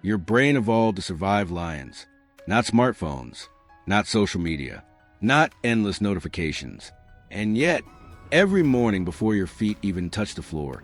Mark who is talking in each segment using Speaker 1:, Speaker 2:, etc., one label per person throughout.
Speaker 1: Your brain evolved to survive lions, not smartphones, not social media, not endless notifications. And yet, every morning before your feet even touch the floor,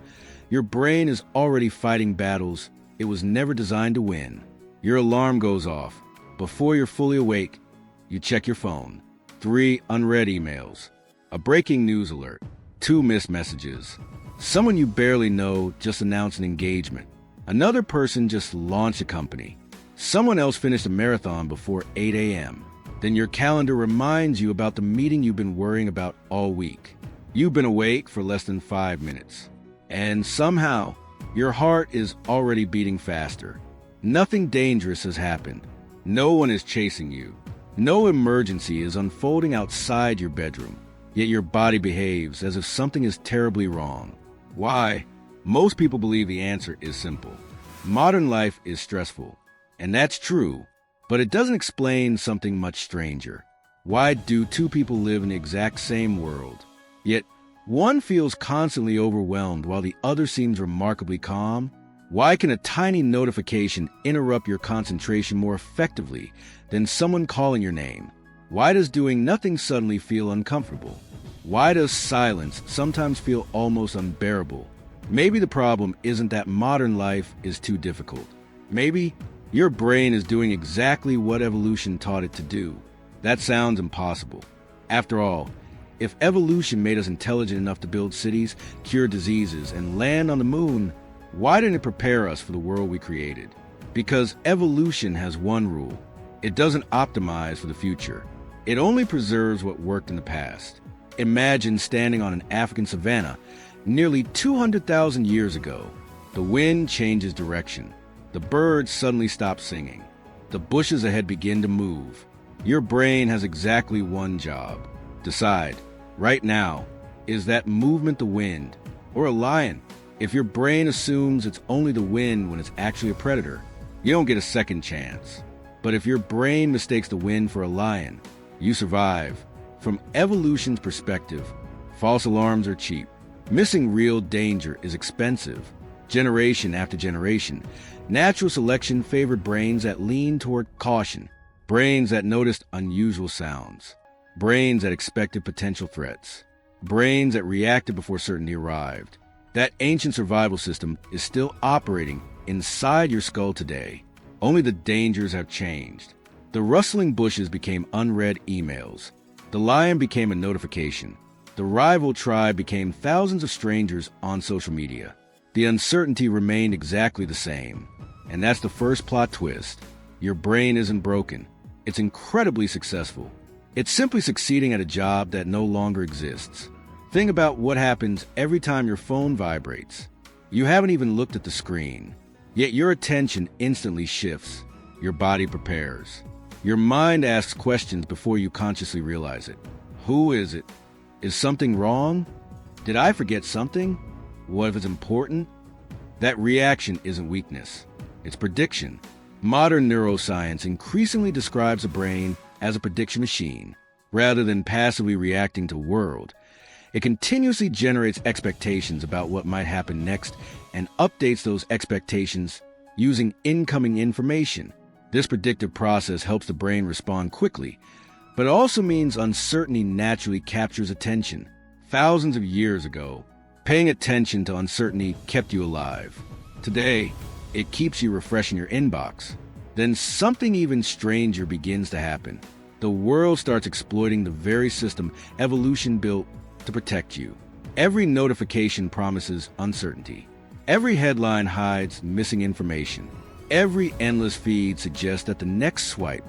Speaker 1: your brain is already fighting battles it was never designed to win. Your alarm goes off. Before you're fully awake, you check your phone. 3 unread emails, a breaking news alert, 2 missed messages. Someone you barely know just announced an engagement. Another person just launched a company. Someone else finished a marathon before 8 a.m. Then your calendar reminds you about the meeting you've been worrying about all week. You've been awake for less than 5 minutes. And somehow, your heart is already beating faster. Nothing dangerous has happened. No one is chasing you. No emergency is unfolding outside your bedroom. Yet your body behaves as if something is terribly wrong. Why? Most people believe the answer is simple. Modern life is stressful. And that's true. But it doesn't explain something much stranger. Why do 2 people live in the exact same world? Yet, one feels constantly overwhelmed while the other seems remarkably calm? Why can a tiny notification interrupt your concentration more effectively than someone calling your name? Why does doing nothing suddenly feel uncomfortable? Why does silence sometimes feel almost unbearable? Maybe the problem isn't that modern life is too difficult. Maybe your brain is doing exactly what evolution taught it to do. That sounds impossible. After all, if evolution made us intelligent enough to build cities, cure diseases, and land on the moon, why didn't it prepare us for the world we created? Because evolution has one rule. It doesn't optimize for the future. It only preserves what worked in the past. Imagine standing on an African savanna nearly 200,000 years ago. The wind changes direction. The birds suddenly stop singing. The bushes ahead begin to move. Your brain has exactly one job. Decide, right now, is that movement the wind or a lion? If your brain assumes it's only the wind when it's actually a predator, you don't get a second chance. But if your brain mistakes the wind for a lion, you survive. From evolution's perspective, false alarms are cheap. Missing real danger is expensive. Generation after generation, natural selection favored brains that leaned toward caution, brains that noticed unusual sounds, brains that expected potential threats, brains that reacted before certainty arrived. That ancient survival system is still operating inside your skull today. Only the dangers have changed. The rustling bushes became unread emails. The lion became a notification. The rival tribe became thousands of strangers on social media. The uncertainty remained exactly the same. And that's the first plot twist. Your brain isn't broken. It's incredibly successful. It's simply succeeding at a job that no longer exists. Think about what happens every time your phone vibrates. You haven't even looked at the screen, yet your attention instantly shifts. Your body prepares. Your mind asks questions before you consciously realize it. Who is it? Is something wrong? Did I forget something? What if it's important? That reaction isn't weakness. It's prediction. Modern neuroscience increasingly describes the brain as a prediction machine, rather than passively reacting to the world. It continuously generates expectations about what might happen next and updates those expectations using incoming information. This predictive process helps the brain respond quickly, but it also means uncertainty naturally captures attention. Thousands of years ago, paying attention to uncertainty kept you alive. Today, it keeps you refreshing your inbox. Then something even stranger begins to happen. The world starts exploiting the very system evolution built to protect you. Every notification promises uncertainty. Every headline hides missing information. Every endless feed suggests that the next swipe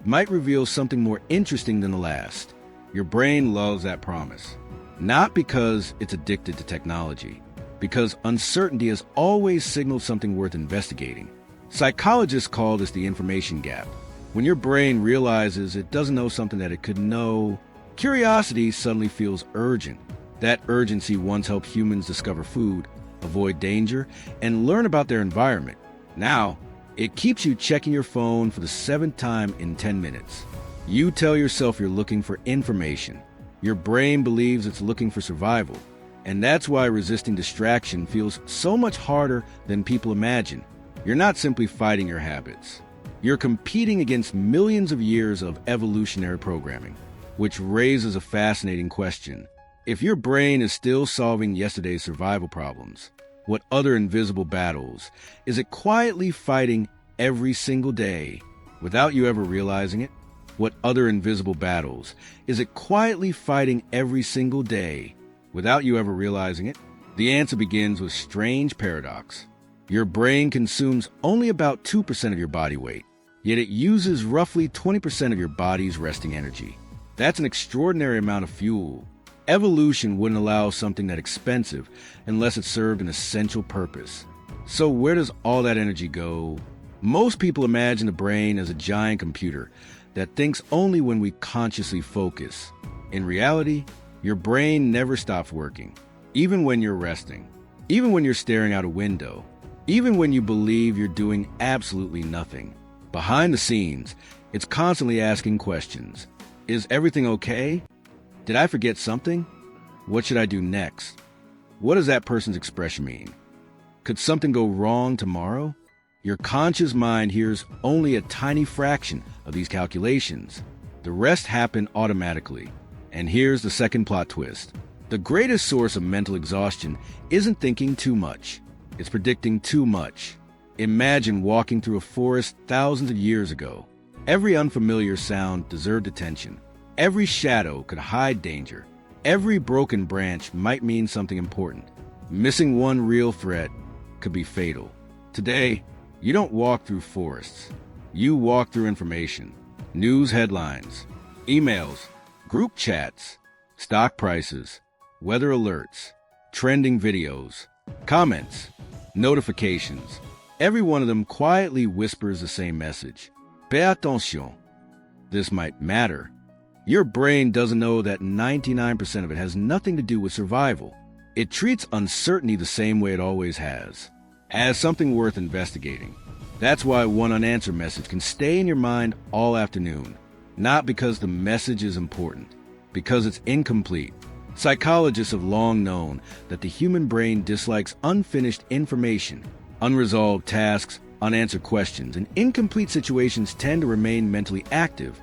Speaker 1: might reveal something more interesting than the last. Your brain loves that promise. Not because it's addicted to technology, because uncertainty has always signaled something worth investigating. Psychologists call this the information gap. When your brain realizes it doesn't know something that it could know, curiosity suddenly feels urgent. That urgency once helped humans discover food, avoid danger, and learn about their environment. Now, it keeps you checking your phone for the 7th time in 10 minutes. You tell yourself you're looking for information. Your brain believes it's looking for survival. And that's why resisting distraction feels so much harder than people imagine. you're not simply fighting your habits. You're competing against millions of years of evolutionary programming, which raises a fascinating question. If your brain is still solving yesterday's survival problems, what other invisible battles is it quietly fighting every single day without you ever realizing it? What other invisible battles is it quietly fighting every single day without you ever realizing it? The answer begins with strange paradox. Your brain consumes only about 2% of your body weight, yet it uses roughly 20% of your body's resting energy. That's an extraordinary amount of fuel. Evolution wouldn't allow something that expensive unless it served an essential purpose. So where does all that energy go? Most people imagine the brain as a giant computer that thinks only when we consciously focus. In reality, your brain never stops working, even when you're resting, even when you're staring out a window, even when you believe you're doing absolutely nothing. Behind the scenes, it's constantly asking questions. Is everything okay? Did I forget something? What should I do next? What does that person's expression mean? Could something go wrong tomorrow? Your conscious mind hears only a tiny fraction of these calculations. The rest happen automatically. And here's the second plot twist. The greatest source of mental exhaustion isn't thinking too much. It's predicting too much. Imagine walking through a forest thousands of years ago. Every unfamiliar sound deserved attention. Every shadow could hide danger. Every broken branch might mean something important. Missing one real threat could be fatal. Today, you don't walk through forests. You walk through information. News headlines, emails, group chats, stock prices, weather alerts, trending videos, comments, notifications. Every one of them quietly whispers the same message. Fais attention. This might matter. Your brain doesn't know that 99% of it has nothing to do with survival. It treats uncertainty the same way it always has, as something worth investigating. That's why one unanswered message can stay in your mind all afternoon. Not because the message is important, because it's incomplete. Psychologists have long known that the human brain dislikes unfinished information. Unresolved tasks, unanswered questions, and incomplete situations tend to remain mentally active,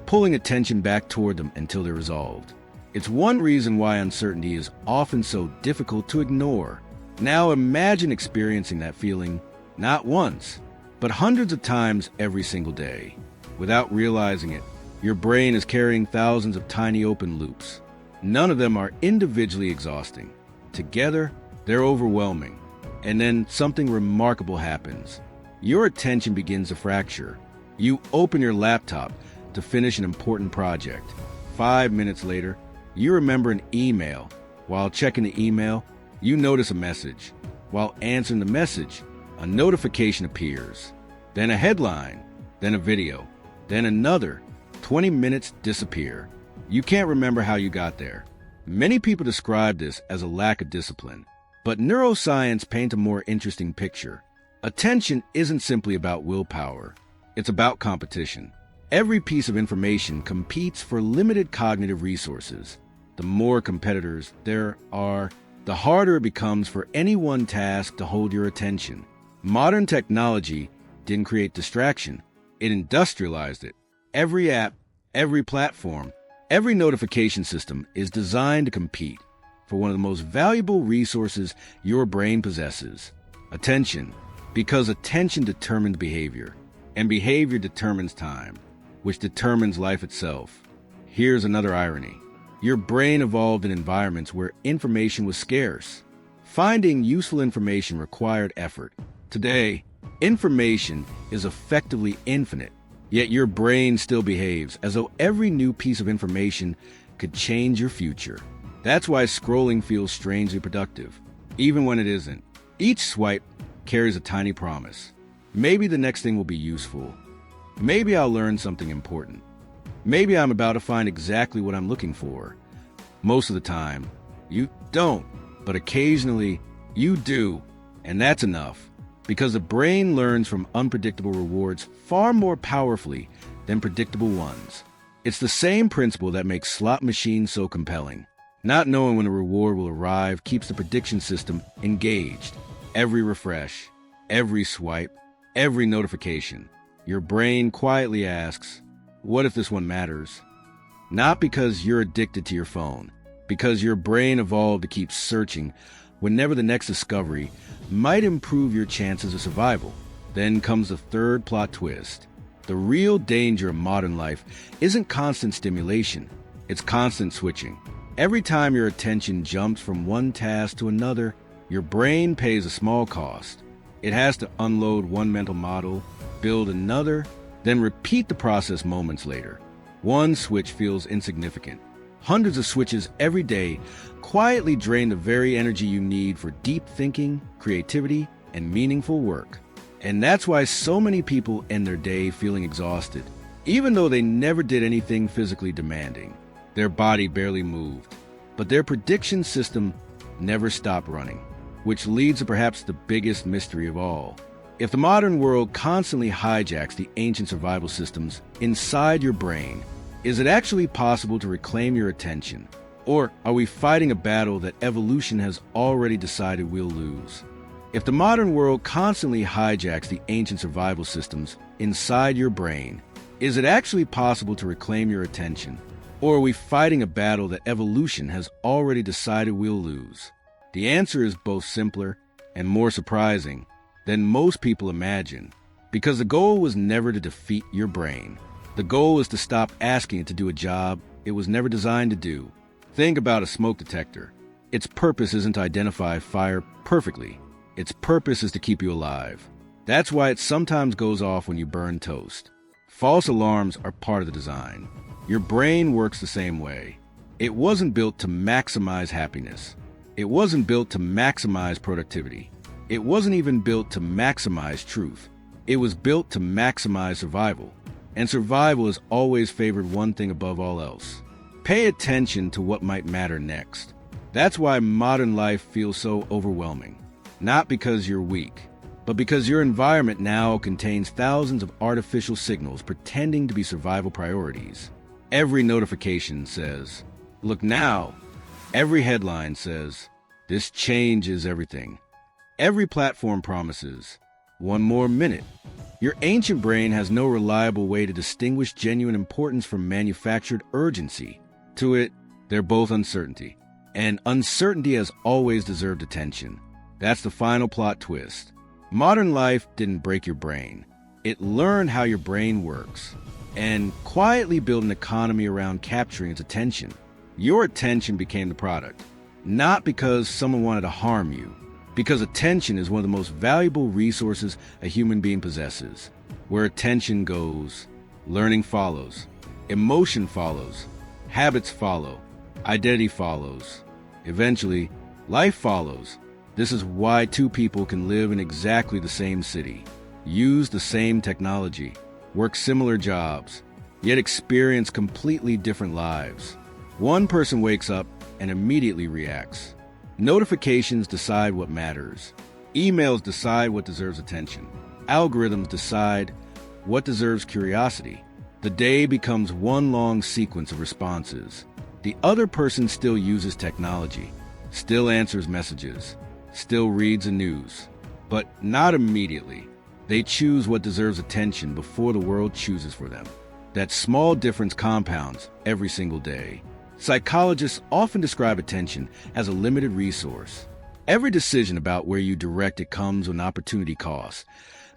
Speaker 1: pulling attention back toward them until they're resolved. It's one reason why uncertainty is often so difficult to ignore. Now imagine experiencing that feeling not once, but hundreds of times every single day. Without realizing it, your brain is carrying thousands of tiny open loops. None of them are individually exhausting. Together, they're overwhelming. And then something remarkable happens. Your attention begins to fracture. You open your laptop to finish an important project. 5 minutes later, you remember an email. While checking the email, you notice a message. While answering the message, a notification appears. Then a headline, then a video, then another. 20 minutes disappear. You can't remember how you got there. Many people describe this as a lack of discipline, but neuroscience paints a more interesting picture. Attention isn't simply about willpower. It's about competition. Every piece of information competes for limited cognitive resources. The more competitors there are, the harder it becomes for any one task to hold your attention. Modern technology didn't create distraction. It industrialized it. Every app, every platform, every notification system is designed to compete for one of the most valuable resources your brain possesses: attention. Because attention determines behavior, and behavior determines time, which determines life itself. Here's another irony. Your brain evolved in environments where information was scarce. Finding useful information required effort. Today, information is effectively infinite, yet your brain still behaves as though every new piece of information could change your future. That's why scrolling feels strangely productive, even when it isn't. Each swipe carries a tiny promise. Maybe the next thing will be useful. Maybe I'll learn something important. Maybe I'm about to find exactly what I'm looking for. Most of the time, you don't, but occasionally you do, and that's enough, because the brain learns from unpredictable rewards far more powerfully than predictable ones. It's the same principle that makes slot machines so compelling. Not knowing when a reward will arrive keeps the prediction system engaged. Every refresh, every swipe, every notification. Your brain quietly asks, what if this one matters? Not because you're addicted to your phone, because your brain evolved to keep searching whenever the next discovery might improve your chances of survival. Then comes the third plot twist. The real danger of modern life isn't constant stimulation, it's constant switching. Every time your attention jumps from one task to another, your brain pays a small cost. It has to unload one mental model, build another, then repeat the process moments later. One switch feels insignificant. Hundreds of switches every day quietly drain the very energy you need for deep thinking, creativity, and meaningful work. And that's why so many people end their day feeling exhausted, even though they never did anything physically demanding. Their body barely moved, but their prediction system never stopped running, which leads to perhaps the biggest mystery of all. If the modern world constantly hijacks the ancient survival systems inside your brain, is it actually possible to reclaim your attention? Or are we fighting a battle that evolution has already decided we'll lose? If the modern world constantly hijacks the ancient survival systems inside your brain, is it actually possible to reclaim your attention? Or are we fighting a battle that evolution has already decided we'll lose? The answer is both simpler and more surprising than most people imagine, because the goal was never to defeat your brain. The goal was to stop asking it to do a job it was never designed to do. Think about a smoke detector. Its purpose isn't to identify fire perfectly. Its purpose is to keep you alive. That's why it sometimes goes off when you burn toast. False alarms are part of the design. Your brain works the same way. It wasn't built to maximize happiness. It wasn't built to maximize productivity. It wasn't even built to maximize truth. It was built to maximize survival. And survival has always favored one thing above all else. Pay attention to what might matter next. That's why modern life feels so overwhelming. Not because you're weak, but because your environment now contains thousands of artificial signals pretending to be survival priorities. Every notification says, "Look now." Every headline says, "This changes everything." Every platform promises, "One more minute." Your ancient brain has no reliable way to distinguish genuine importance from manufactured urgency. To it, they're both uncertainty. And uncertainty has always deserved attention. That's the final plot twist. Modern life didn't break your brain. It learned how your brain works and quietly built an economy around capturing its attention. Your attention became the product, not because someone wanted to harm you, because attention is one of the most valuable resources a human being possesses. Where attention goes, learning follows, emotion follows, habits follow, identity follows. Eventually, life follows. This is why two people can live in exactly the same city, use the same technology, work similar jobs, yet experience completely different lives. One person wakes up and immediately reacts. Notifications decide what matters. Emails decide what deserves attention. Algorithms decide what deserves curiosity. The day becomes one long sequence of responses. The other person still uses technology, still answers messages, still reads the news, but not immediately. They choose what deserves attention before the world chooses for them. That small difference compounds every single day. Psychologists often describe attention as a limited resource. Every decision about where you direct it comes with an opportunity cost,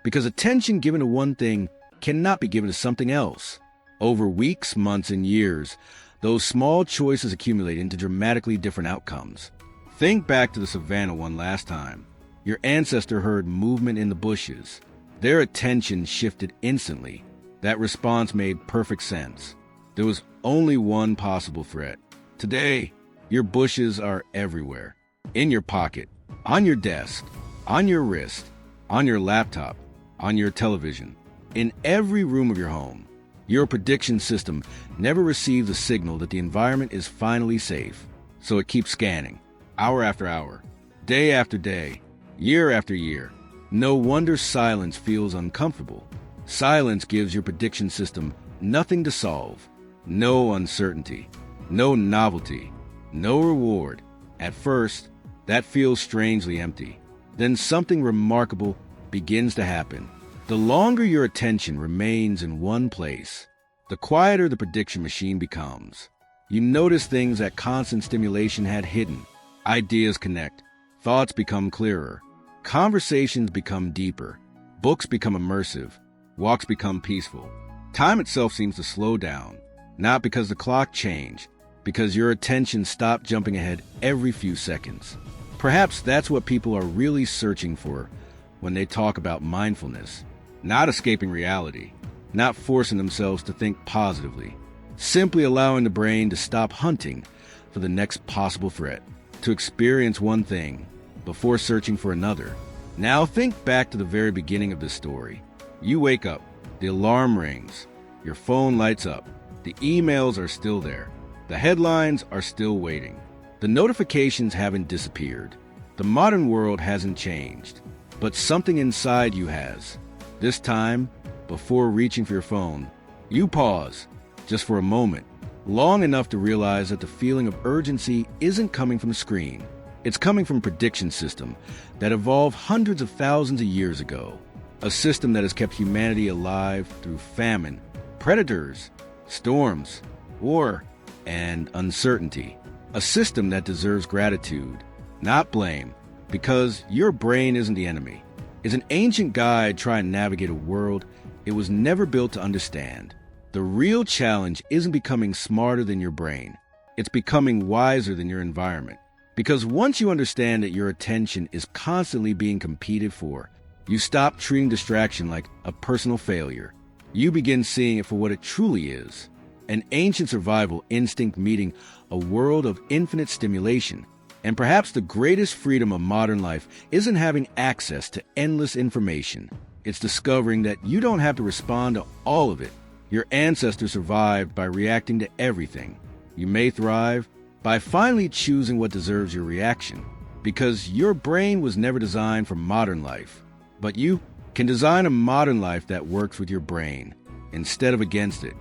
Speaker 1: because attention given to one thing cannot be given to something else. Over weeks, months, and years, those small choices accumulate into dramatically different outcomes. Think back to the savannah one last time. Your ancestor heard movement in the bushes. Their attention shifted instantly. That response made perfect sense. There was only one possible threat. Today, your bushes are everywhere. In your pocket, on your desk, on your wrist, on your laptop, on your television, in every room of your home. Your prediction system never receives a signal that the environment is finally safe, so it keeps scanning, hour after hour, day after day, year after year. No wonder silence feels uncomfortable. Silence gives your prediction system nothing to solve. No uncertainty, no novelty, no reward. At first, that feels strangely empty. Then something remarkable begins to happen. The longer your attention remains in one place, the quieter the prediction machine becomes. You notice things that constant stimulation had hidden. Ideas connect, thoughts become clearer, conversations become deeper, books become immersive, walks become peaceful. Time itself seems to slow down, not because the clock changed, because your attention stopped jumping ahead every few seconds. Perhaps that's what people are really searching for when they talk about mindfulness. Not escaping reality, not forcing themselves to think positively, simply allowing the brain to stop hunting for the next possible threat, to experience one thing before searching for another. Now think back to the very beginning of this story. You wake up, the alarm rings, your phone lights up, the emails are still there, the headlines are still waiting, the notifications haven't disappeared, the modern world hasn't changed, but something inside you has. This time, before reaching for your phone, you pause, just for a moment, long enough to realize that the feeling of urgency isn't coming from a screen. It's coming from a prediction system that evolved hundreds of thousands of years ago. A system that has kept humanity alive through famine, predators, storms, war, and uncertainty. A system that deserves gratitude, not blame, because your brain isn't the enemy. It's an ancient guide trying to navigate a world it was never built to understand. The real challenge isn't becoming smarter than your brain. It's becoming wiser than your environment. Because once you understand that your attention is constantly being competed for, you stop treating distraction like a personal failure. You begin seeing it for what it truly is, an ancient survival instinct meeting a world of infinite stimulation. And perhaps the greatest freedom of modern life isn't having access to endless information. It's discovering that you don't have to respond to all of it. Your ancestors survived by reacting to everything. You may thrive by finally choosing what deserves your reaction, because your brain was never designed for modern life. But you can design a modern life that works with your brain instead of against it.